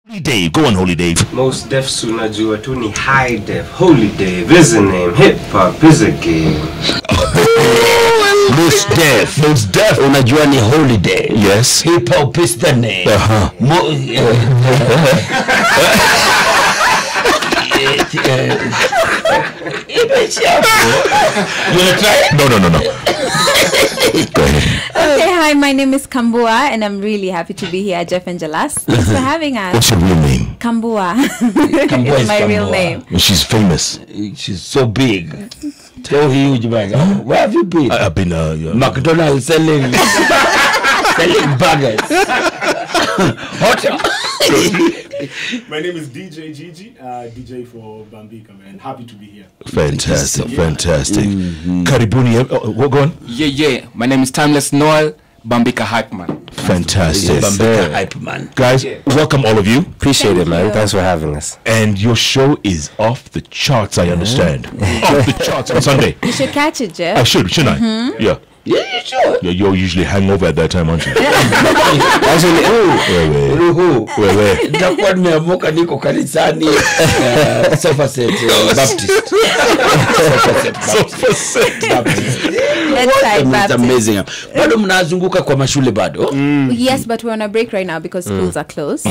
Dave, go on, Holy Dave. Most Def sunajua tu ni high def. Holy Dave is a name. Hip hop is a game. Most Def. Unajua ni Holy Dave. Yes. Hip hop is the name. You wanna try it? No. Go ahead. Okay, hi, my name is Kambua, and I'm really happy to be here, Jeff and Jalas. Thanks for having us. What's your real name? Kambua. Kambua It's is my real Kambua. name. She's famous. She's so big. So huge, man. Where have you been? I've been McDonald's selling burgers. My name is DJ Gigi, DJ for Bambika, man. Happy to be here. Fantastic. Karibuni. Go on. Yeah. My name is Timeless Noel, Bambika Hype Man. Fantastic. Bambika Hype Man. Guys, welcome all of you. Appreciate it, man. you. Thanks for having us. And your show is off the charts, I understand. Off the charts on Sunday. You should catch it, Jeff. I shouldn't I? Yeah. Yeah, you should. Yeah, you're usually hangover at that time, aren't you? Actually, where? Nitakuwa nimeamuka niko kanisani Sofa Set Baptist. It's amazing. Bado mnazunguka kwa mashule bado? Yes, but we're on a break right now because schools are closed.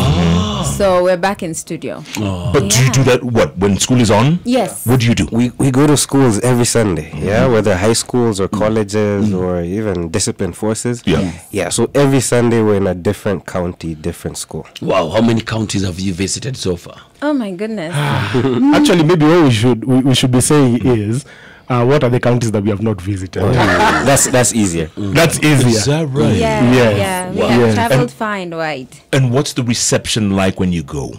So we're back in studio. But do you do that, when school is on? Yes. What do you do? We go to schools every Sunday, whether high schools or colleges or even disciplined forces. Yeah, so every Sunday we're in a different county, different school. Wow, how many counties have you visited so far? Oh my goodness. Actually, maybe what we should be saying is, what are the counties that we have not visited? That's easier. That's easier. Is that right? Yeah. We have traveled far and wide. And what's the reception like when you go?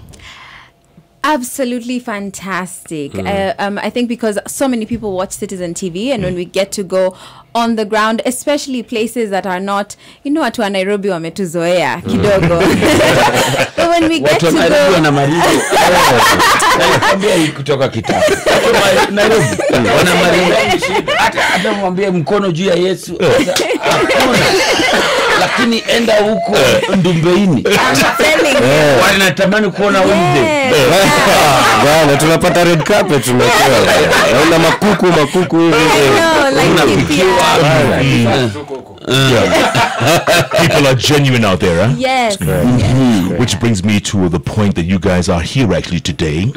Absolutely fantastic. I think because so many people watch Citizen TV, and when we get to go on the ground, especially places that are not, watu wa Nairobi wametuzoea kidogo. But when we get to go, Nakwambia hii kutoka kitabu. Nairobi wana Maria hata mwambie mkono juu ya Yesu. Lakini enda huko Ndumbeini. Wanatamani kuona Wednesday. Bwana tunapata red carpet tumepewa. Naona makuku hivi. People are genuine out there, huh? Yes. Which brings me to the point that you guys are here actually today.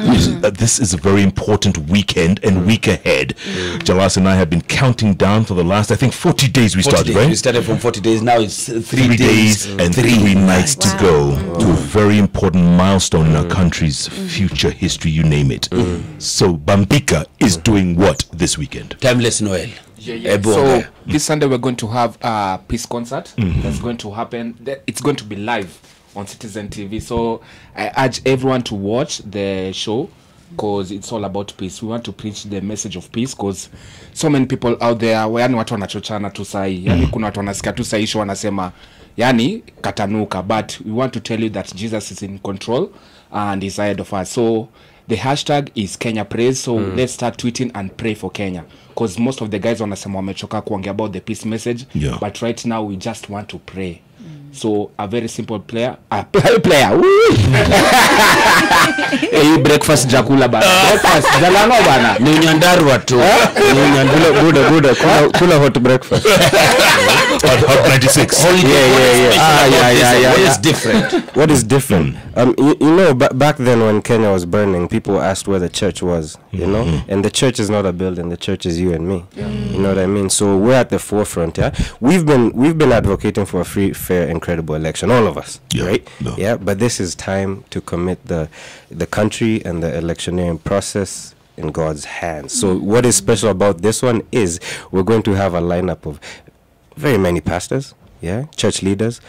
This is a very important weekend and week ahead. Jalas and I have been counting down for the last, I think, 40 days we started, right? We started from 40 days. Now it's 3 days and 3 nights to go to a very important milestone in our country's future history, you name it. So Bambika is doing what this weekend? Timeless Noel. Yeah. So this Sunday we're going to have a peace concert that's going to happen. It's going to be live on Citizen TV. So I urge everyone to watch the show because it's all about peace. We want to preach the message of peace because so many people out there, yani watu wanachochana tu sahi. Yani kuna watu wanasikia tu sahi wanasema yani katanuka, but we want to tell you that Jesus is in control and is ahead of us. So the hashtag is Kenya Praise. So let's start tweeting and pray for Kenya. Because most of the guys wanasema wamechoka kuongea about the peace message. Yeah. But right now we just want to pray. So a very simple player. Breakfast jakula bana. Breakfast jalano bana. Ni nyandarua tu. Good. Kula hot breakfast. Hot 96. Yeah. What is different? What is different? Back then when Kenya was burning, people asked where the church was, and the church is not a building, the church is you and me. You know what I mean? So we're at the forefront, We've been advocating for a free, fair, incredible election, all of us, right? No. Yeah, but this is time to commit the country and the electioneering process in God's hands. So what is special about this one is we're going to have a lineup of very many pastors, church leaders,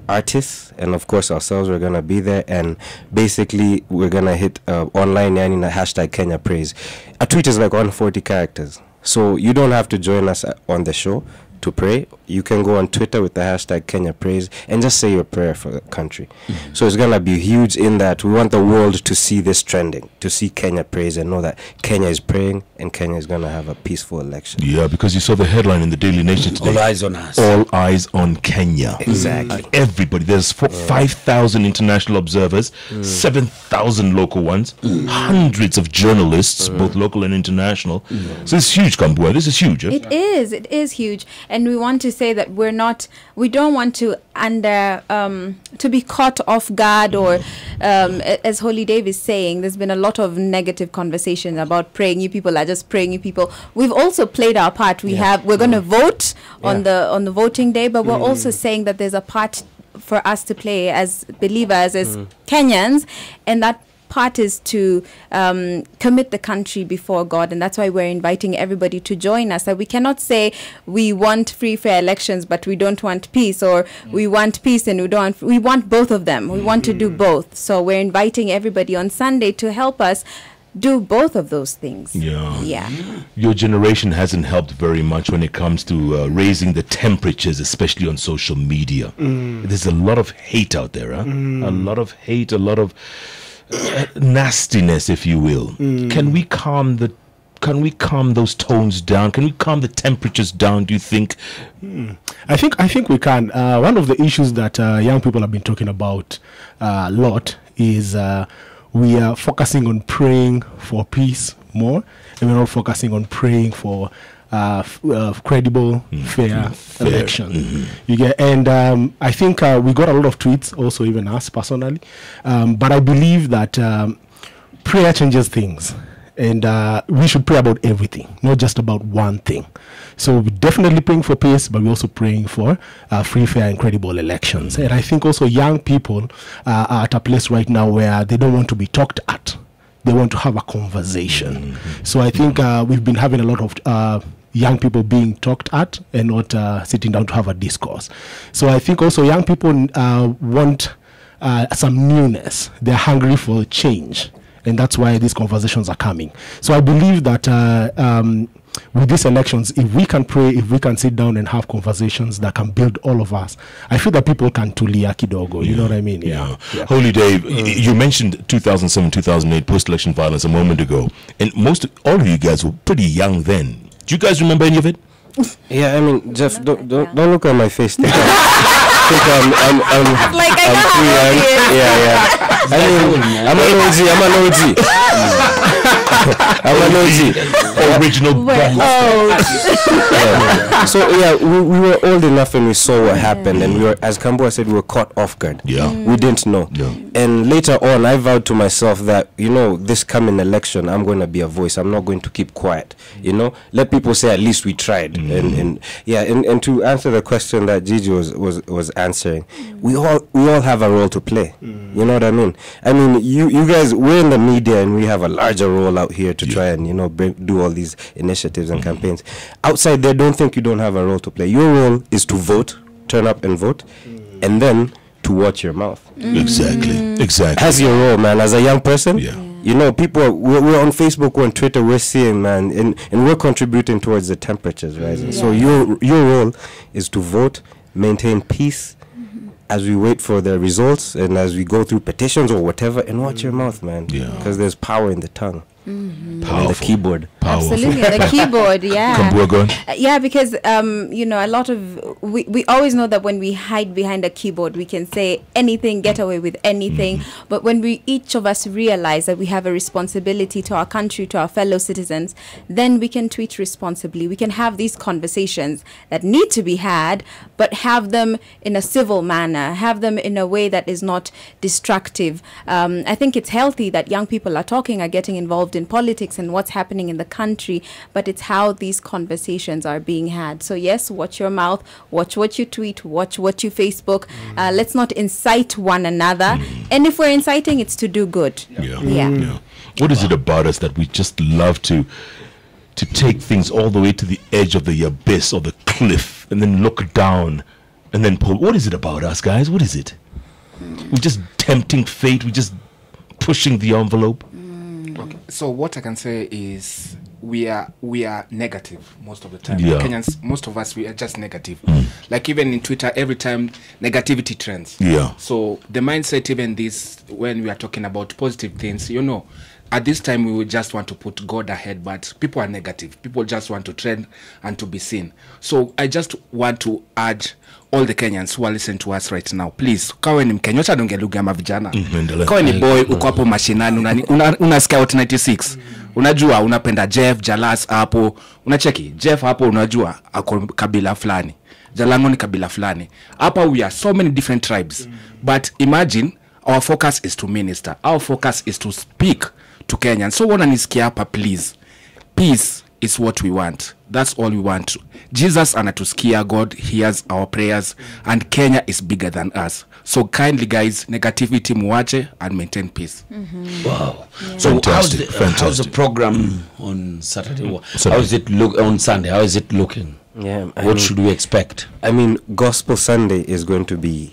artists, and of course ourselves. We're gonna be there, and basically we're gonna hit online in the hashtag Kenya Praise. A tweet is like 140 characters, so you don't have to join us on the show. to pray, you can go on Twitter with the hashtag Kenya Praise and just say your prayer for the country. So it's going to be huge in that we want the world to see this trending, to see Kenya Praise and know that Kenya is praying and Kenya is going to have a peaceful election. Yeah, because you saw the headline in the Daily Nation today. All eyes on us. All eyes on Kenya. Exactly. Everybody. There's 5,000 international observers, 7,000 local ones, hundreds of journalists, both local and international. So it's huge, Kambua. This is huge. Eh? It is huge, and we want to say that we don't want to to be caught off guard, or as Holy Dave is saying, there's been a lot of negative conversations about praying. You people are just praying. You people. We've also played our part. We're going to vote on the voting day, but we're also saying that there's a part for us to play as believers, as Kenyans, and that part is to commit the country before God, and that's why we're inviting everybody to join us. That we cannot say we want free, fair elections, but we don't want peace, or we want peace and we want both of them. We want to do both. So we're inviting everybody on Sunday to help us do both of those things. Yeah. Your generation hasn't helped very much when it comes to raising the temperatures, especially on social media. There's a lot of hate out there, huh? A lot of hate, a lot of nastiness, if you will. Can we calm those tones down? Can we calm the temperatures down, do you think? I think we can. One of the issues that young people have been talking about a lot is we are focusing on praying for peace more, and we're not focusing on praying for credible, fair election. You get, and I think we got a lot of tweets, also even us personally. But I believe that prayer changes things, and we should pray about everything, not just about one thing. So we're definitely praying for peace, but we're also praying for free, fair, and credible elections. And I think also young people are at a place right now where they don't want to be talked at. They want to have a conversation. So I think we've been having a lot of young people being talked at and not sitting down to have a discourse. So I think also young people want some newness. They're hungry for change, and that's why these conversations are coming. So I believe that with these elections, if we can pray, if we can sit down and have conversations that can build all of us, I feel that people can tulia kidogo. You know what I mean? Yeah. Holy Dave, you mentioned 2007, 2008 post-election violence a moment ago, and all of you guys were pretty young then. Do you guys remember any of it? Yeah, I mean, Jeff, don't look at my face. Think I'm Like I know too young. Yeah. I mean, I'm an OG. Original. So yeah, we were old enough and we saw what happened, and we were, as Kambua said, we were caught off guard. Yeah. We didn't know. Yeah. And later on, I vowed to myself that, this coming election, I'm going to be a voice. I'm not going to keep quiet. Let people say at least we tried. And to answer the question that Gigi was answering, we all have a role to play. You know what I mean? I mean, you guys, we're in the media and we have a larger role out here to try and do all these initiatives and campaigns. Outside there, don't think you don't have a role to play. Your role is to vote, turn up and vote, and then to watch your mouth. Exactly. That's your role, man. As a young person, people, we're on Facebook, we're on Twitter, we're seeing, man, and we're contributing towards the temperatures rising. So your role is to vote, maintain peace as we wait for the results and as we go through petitions or whatever, and watch your mouth, man. Because there's power in the tongue. The keyboard. Absolutely, the keyboard. Yeah, because a lot of we always know that when we hide behind a keyboard, we can say anything, get away with anything. But when each of us realize that we have a responsibility to our country, to our fellow citizens, then we can tweet responsibly. We can have these conversations that need to be had, but have them in a civil manner, have them in a way that is not destructive. I think it's healthy that young people are talking, are getting involved in politics and what's happening in the country, but it's how these conversations are being had. So yes, watch your mouth, watch what you tweet, watch what you Facebook. Let's not incite one another. And if we're inciting, it's to do good. What is it about us that we just love to take things all the way to the edge of the abyss or the cliff and then look down and then pull? What is it about us, guys? What is it? We're just tempting fate. We're just pushing the envelope. Okay. So what I can say is we are negative most of the time. Yeah. Kenyans, most of us, we are just negative. Like even in Twitter, every time negativity trends. Yeah. So the mindset, even this, when we are talking about positive things, you know, at this time we would just want to put God ahead, but people are negative. People just want to trend and to be seen. So I just want to urge all the Kenyans who are listening to us right now, please, kawe ni Mkenya, wacha donge lugha ya vijana. Kawe ni boy, uko hapo mashinani, unasikia Hot 96. Unajua, unapenda Jeff, Jalas hapo. Unacheki, Jeff hapo unajua, ako kabila fulani. Jalango ni kabila fulani. Hapa we are so many different tribes. But imagine, our focus is to minister. Our focus is to speak to Kenyans. So wananisikia hapa, please. Peace is what we want. That's all we want. Jesus anatusikia, God hears our prayers, and Kenya is bigger than us. So kindly, guys, negativity muache and maintain peace. Wow. Yeah. So Fantastic. how's the program on Saturday? How is it look on Sunday? How is it looking? Yeah, What should we expect? I mean, Gospel Sunday is going to be,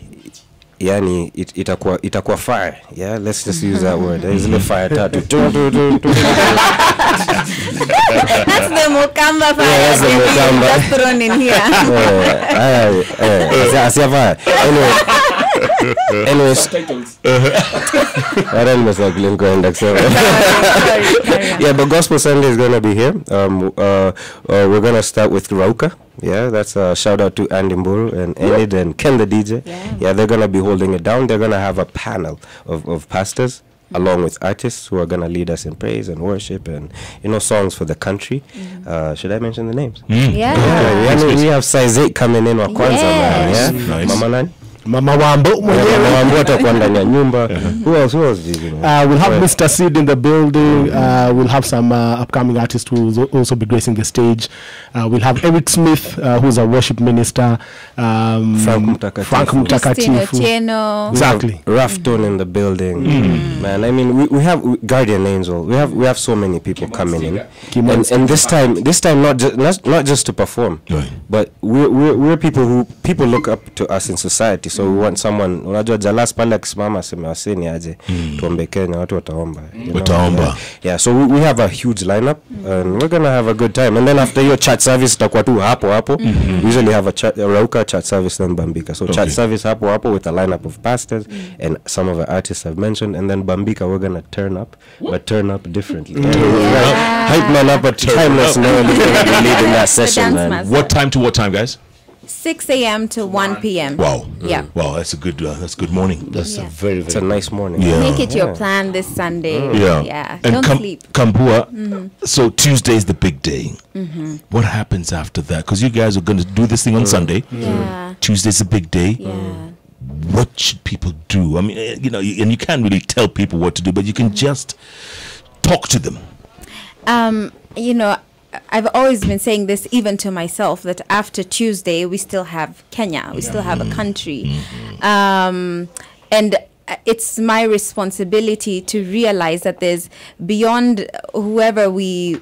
yani, itakuwa fire. Yeah, let's just use that word. There's a fire tattoo. That's the Mukamba fire. Yeah, that's the Mukamba. Just thrown in here. Anyways, I don't mess up Glenn going Sorry. Yeah, but Gospel Sunday is gonna be here. We're gonna start with Rauka. Yeah, that's a shout out to Andy Mburu and Enid and Ken the DJ. Yeah, they're gonna be holding it down. They're gonna have a panel of pastors along with artists who are gonna lead us in praise and worship and, you know, songs for the country. Should I mention the names? Yeah. We have Size 8 coming in wa kwanza, man. Yeah, Nice. Mama nani? Mama Wambo mwenyewe. Mama Wambo atakuwa ndani ya nyumba. Who else do you know? We'll have Mr. Sid in the building. We'll have some upcoming artists who will also be gracing the stage. We'll have Eric Smith, who's a worship minister. Frank Mtakatifu. Exactly. Rough Tone in the building. Man, I mean, we have Guardian Angel. We have so many people coming in. And this time not just to perform, Right. but we're people who people look up to us in society. So we want someone, unajua Jalas pale akisimama aseme waseni aje tuombe Kenya, watu wataomba. Wataomba. Yeah, so we have a huge lineup and we're gonna have a good time. And then after your chat service tutakuwa tu hapo. We usually have a Rauka chat service then Bambika. So chat service hapo with a lineup of pastors and some of the artists I've mentioned. And then Bambika, we're gonna turn up, but turn up differently. Hype man up at timeless now and leading that session, man. What time to what time, guys? 6 a.m. to 1 p.m. Wow. Yeah. Wow, that's a good morning. That's a very, It's a nice morning. Yeah. Make it your plan this Sunday. Yeah. And Don't sleep. Kambua, so Tuesday is the big day. What happens after that? Because you guys are going to do this thing on Sunday. Yeah. Tuesday's a big day. Yeah. What should people do? I mean, you know, and you can't really tell people what to do, but you can just talk to them. You know, I've always been saying this even to myself, that after Tuesday we still have Kenya, we still have a country, and it's my responsibility to realize that there's beyond whoever we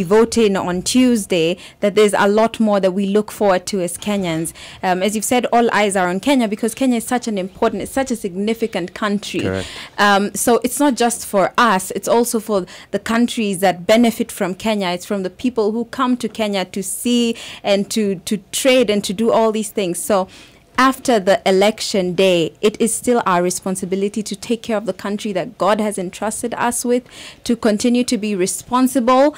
vote in on Tuesday, that there's a lot more that we look forward to as Kenyans. As you've said, all eyes are on Kenya because Kenya is such it's such a significant country. So it's not just for us, it's also for the countries that benefit from Kenya. It's from the people who come to Kenya to see and to trade and to do all these things. So after the election day, it is still our responsibility to take care of the country that God has entrusted us with, to continue to be responsible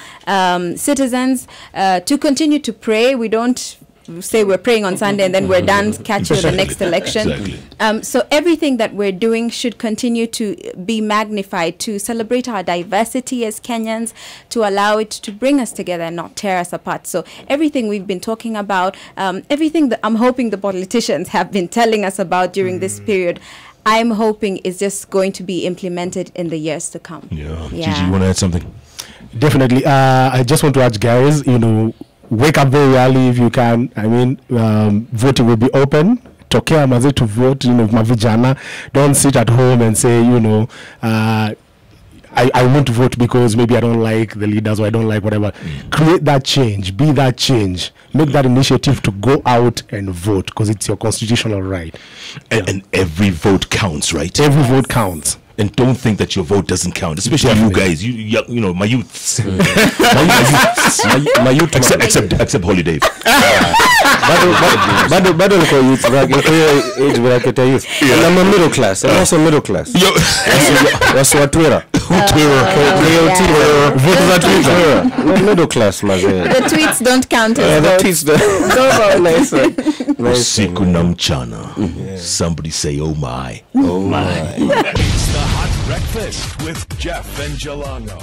citizens, to continue to pray. We don't say we're praying on Sunday and then we're done, catch you at the next election. Exactly. So everything that we're doing should continue to be magnified, to celebrate our diversity as Kenyans, to allow it to bring us together and not tear us apart. So everything we've been talking about, everything that I'm hoping the politicians have been telling us about during this period, I'm hoping is just going to be implemented in the years to come. Yeah. Gigi, you want to add something? Definitely. I just want to urge guys, wake up very early if you can. I mean, voting will be open. Tokea maze to vote, mavijana. Don't sit at home and say, I want to vote because maybe I don't like the leaders or I don't like whatever. Create that change. Be that change. Make that initiative to go out and vote because it's your constitutional right. And every vote counts, right? Every vote counts. and don't think that your vote doesn't count, especially you guys, you know, my youths. my youth, except Holiday. Bado niko youth bracket, age bracket ya youth. And I'm a middle class. I'm also middle class. What's what Twitter? Vote za Twitter. Middle class, mazee. The tweets don't count as The votes. tweets don't. Nice one. Usiku na mchana. Somebody say, oh my. Oh my. It's the Hot Breakfast with Jeff and Jalango.